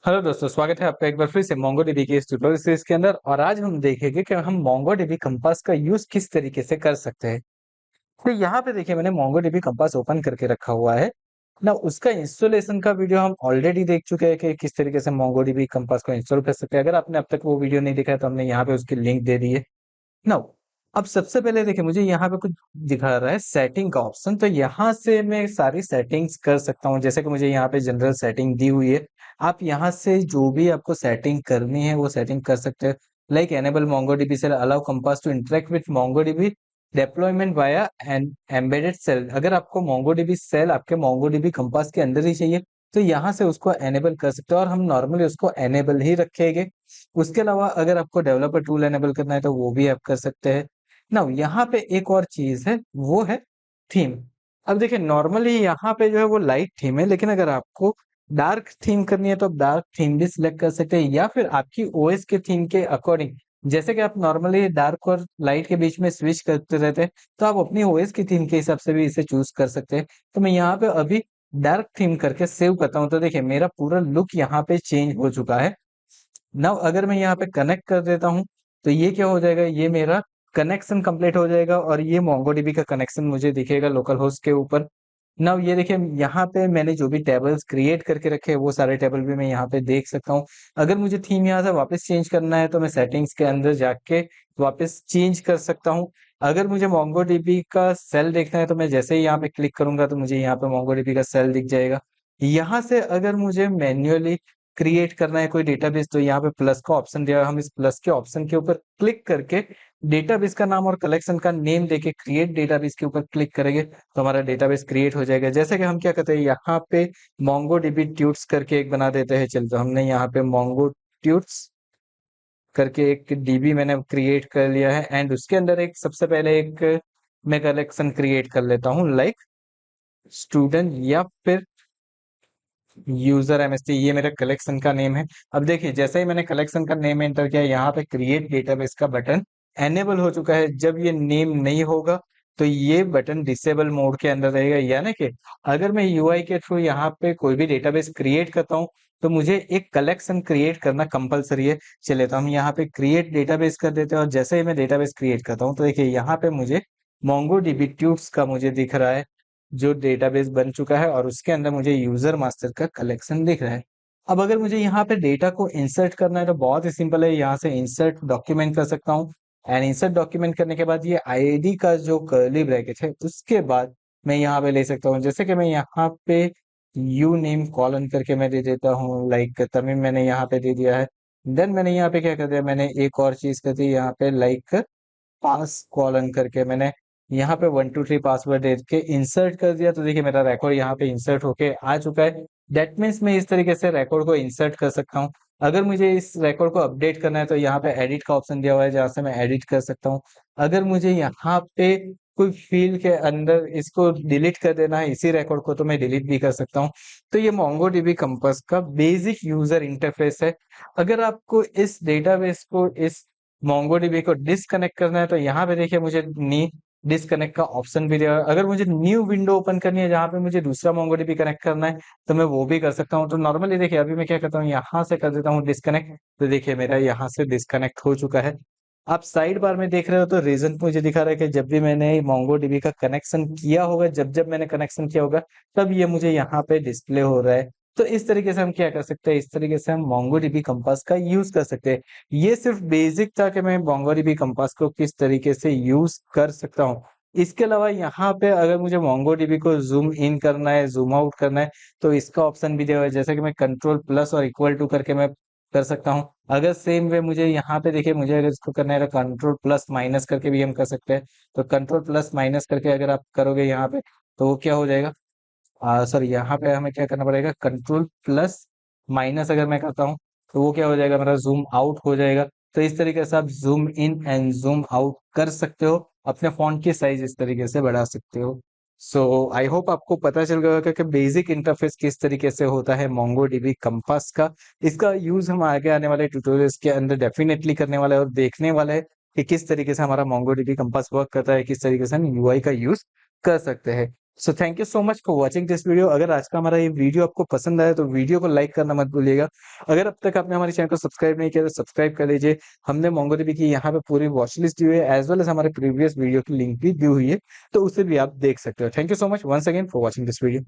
Hello दोस्तों, स्वागत है आपका एक बार फिर से मोंगोडीबी की इस ट्यूटोरियल सीरीज के अंदर। और आज हम देखेंगे कि हम मोंगोडीबी कंपास का यूज किस तरीके से कर सकते हैं। तो यहाँ पे देखिए, मैंने मोंगोडीबी कंपास ओपन करके रखा हुआ है ना। उसका इंस्टॉलेशन का वीडियो हम ऑलरेडी देख चुके हैं कि किस तरीके से मोंगोडीबी कंपास को इंस्टॉल कर सकते हैं। अगर आपने अब तक वो वीडियो नहीं देखा है तो हमने यहाँ पे उसकी लिंक दे दी है। नाउ अब सबसे पहले देखिए, मुझे यहाँ पे कुछ दिखा रहा है सेटिंग का ऑप्शन। तो यहाँ से मैं सारी सेटिंग्स कर सकता हूँ। जैसे कि मुझे यहाँ पे जनरल सेटिंग दी हुई है, आप यहाँ से जो भी आपको सेटिंग करनी है वो सेटिंग कर सकते हैं। Like enable MongoDB shell allow Compass to interact with MongoDB deployment via and embedded shell. अगर आपको मोंगोडीबी सेल आपके मोंगोडीबी कंपास के अंदर ही चाहिए तो यहाँ से उसको एनेबल कर सकते हो, और हम नॉर्मली उसको एनेबल ही रखेंगे। उसके अलावा अगर आपको डेवलपर टूल एनेबल करना है तो वो भी आप कर सकते हैं। ना यहाँ पे एक और चीज है, वो है थीम। अब देखिए, नॉर्मली यहाँ पे जो है वो लाइट थीम है, लेकिन अगर आपको डार्क थीम करनी है तो आप डार्क थीम भी सिलेक्ट कर सकते हैं, या फिर आपकी ओएस के थीम के अकॉर्डिंग। जैसे कि आप नॉर्मली डार्क और लाइट के बीच में स्विच करते रहते हैं, तो आप अपनी ओएस की थीम के हिसाब से भी इसे चूज कर सकते हैं। तो मैं यहाँ पे अभी डार्क थीम करके सेव करता हूँ, तो देखिए मेरा पूरा लुक यहाँ पे चेंज हो चुका है। नाउ अगर मैं यहाँ पे कनेक्ट कर देता हूँ तो ये क्या हो जाएगा, ये मेरा कनेक्शन कंप्लीट हो जाएगा और ये मोंगोडीबी का कनेक्शन मुझे दिखेगा लोकल होस्ट के ऊपर। नाउ ये देखिए, यहाँ पे मैंने जो भी टेबल्स क्रिएट करके रखे हैं वो सारे टेबल भी मैं यहाँ पे देख सकता हूँ। अगर मुझे थीम यहाँ से वापस चेंज करना है तो मैं सेटिंग्स के अंदर जाके वापस चेंज कर सकता हूँ। अगर मुझे मोंगोडीबी का सेल देखना है तो मैं जैसे ही यहाँ पे क्लिक करूंगा तो मुझे यहाँ पे मोंगोडीबी का सेल दिख जाएगा। यहाँ से अगर मुझे मैन्युअली क्रिएट करना है कोई डेटाबेस तो यहाँ पे प्लस का ऑप्शन दिया है, हम इस प्लस के ऑप्शन के ऊपर क्लिक करके डेटाबेस का नाम और कलेक्शन का नेम देके क्रिएट डेटाबेस के ऊपर क्लिक करेंगे तो हमारा डेटाबेस क्रिएट हो जाएगा। जैसे कि हम क्या करते हैं, यहाँ पे मोंगो डीबी ट्यूट्स करके एक बना देते हैं। चल, तो हमने यहाँ पे मोंगो ट्यूट्स करके एक डीबी मैंने क्रिएट कर लिया है, एंड उसके अंदर एक सबसे पहले एक मैं कलेक्शन क्रिएट कर लेता हूँ, लाइक स्टूडेंट या फिर यूजर एमएसटी। ये मेरे कलेक्शन का नेम है। अब देखिए, जैसे ही मैंने कलेक्शन का नेम एंटर किया, यहाँ पे क्रिएट डेटाबेस का बटन एनेबल हो चुका है। जब ये नेम नहीं होगा तो ये बटन डिसेबल मोड के अंदर रहेगा, यानी कि अगर मैं यूआई के थ्रू यहाँ पे कोई भी डेटाबेस क्रिएट करता हूँ तो मुझे एक कलेक्शन क्रिएट करना कंपलसरी है। चलिए, तो हम यहाँ पे क्रिएट डेटाबेस कर देते हैं, और जैसे ही मैं डेटाबेस क्रिएट करता हूँ तो देखिए यहाँ पे मुझे मोंगो डीबी ट्यूट्स का मुझे दिख रहा है जो डेटाबेस बन चुका है, और उसके अंदर मुझे यूजर मास्टर का कलेक्शन दिख रहा है। अब अगर मुझे यहाँ पे डेटा को इंसर्ट करना है तो बहुत ही सिंपल है, यहाँ से इंसर्ट डॉक्यूमेंट कर सकता हूँ। एंड इंसर्ट डॉक्यूमेंट करने के बाद ये आईडी का जो कर्ली ब्रैकेट है उसके बाद मैं यहाँ पे ले सकता हूँ। जैसे कि मैं यहाँ पे यू नेम कॉलन करके मैं दे देता हूँ, लाइक तमीम मैंने यहाँ पे दे दिया है। देन मैंने यहाँ पे क्या कर दिया, मैंने एक और चीज कर दी यहाँ पे, लाइक पास कॉलन करके मैंने यहाँ पे 123 पासवर्ड दे के इंसर्ट कर दिया। तो देखिए मेरा रिकॉर्ड यहाँ पे इंसर्ट होके आ चुका है। दैट मीन्स मैं इस तरीके से रिकॉर्ड को इंसर्ट कर सकता हूँ। अगर मुझे इस रिकॉर्ड को अपडेट करना है तो यहाँ पे एडिट का ऑप्शन दिया हुआ है, जहाँ से मैं एडिट कर सकता हूँ। अगर मुझे यहाँ पे कोई फील्ड के अंदर इसको डिलीट कर देना है इसी रिकॉर्ड को, तो मैं डिलीट भी कर सकता हूँ। तो ये मोंगोडीबी कंपास का बेसिक यूजर इंटरफेस है। अगर आपको इस डेटाबेस को, इस मोंगोडीबी को डिसकनेक्ट करना है तो यहाँ पे देखिए मुझे नी डिसकनेक्ट का ऑप्शन भी दिया है। अगर मुझे न्यू विंडो ओपन करनी है जहाँ पे मुझे दूसरा मोंगोडीबी कनेक्ट करना है तो मैं वो भी कर सकता हूँ। तो नॉर्मली देखिए, अभी मैं क्या करता हूँ, यहाँ से कर देता हूँ डिसकनेक्ट। तो देखिए मेरा यहाँ से डिसकनेक्ट हो चुका है। आप साइड बार में देख रहे हो तो रीजन मुझे दिखा रहा है कि जब भी मैंने मोंगोडीबी का कनेक्शन किया होगा, जब जब मैंने कनेक्शन किया होगा तब ये मुझे यहाँ पे डिस्प्ले हो रहा है। तो इस तरीके से हम क्या कर सकते हैं, इस तरीके से हम मोंगोडीबी कंपास का यूज कर सकते हैं। ये सिर्फ बेसिक था कि मैं मोंगोडीबी कंपास को किस तरीके से यूज कर सकता हूँ। इसके अलावा यहाँ पे अगर मुझे मोंगोडीबी को जूम इन करना है, जूम आउट करना है, तो इसका ऑप्शन भी दिया हुआ है। जैसे कि मैं कंट्रोल प्लस और इक्वल टू करके मैं कर सकता हूँ। अगर सेम वे मुझे यहाँ पे देखिए, मुझे अगर इसको करना है तो कंट्रोल प्लस माइनस करके भी हम कर सकते हैं। तो कंट्रोल प्लस माइनस करके अगर आप करोगे यहाँ पे तो वो क्या हो जाएगा, सॉरी, यहाँ पे हमें क्या करना पड़ेगा, कंट्रोल प्लस माइनस अगर मैं करता हूँ तो वो क्या हो जाएगा, मेरा जूम आउट हो जाएगा। तो इस तरीके से आप zoom in and zoom out कर सकते हो, अपने फॉन्ट की साइज इस तरीके से बढ़ा सकते हो। सो आई होप आपको पता चल गया होगा कि बेसिक इंटरफेस किस तरीके से होता है मोंगो डीबी कंपास का। इसका यूज हम आगे आने वाले ट्यूटोरियल्स के अंदर डेफिनेटली करने वाले हैं और देखने वाले हैं कि किस तरीके से हमारा मोंगो डीबी कंपास वर्क करता है, किस तरीके से हम यूआई का यूज कर सकते हैं। So thank you so much for watching this video. अगर आज का हमारा ये वीडियो आपको पसंद आया तो वीडियो को लाइक करना मत भूलिएगा। अगर अब तक आपने हमारे चैनल को सब्सक्राइब नहीं किया तो सब्सक्राइब कर लीजिए। हमने मोंगोडीबी की यहाँ पे पूरी वॉच लिस्ट दी हुई है, एज वेल एज हमारे प्रीवियस वीडियो की लिंक भी दी हुई है, तो उसे भी आप देख सकते हो। Thank you so much once again for watching this video.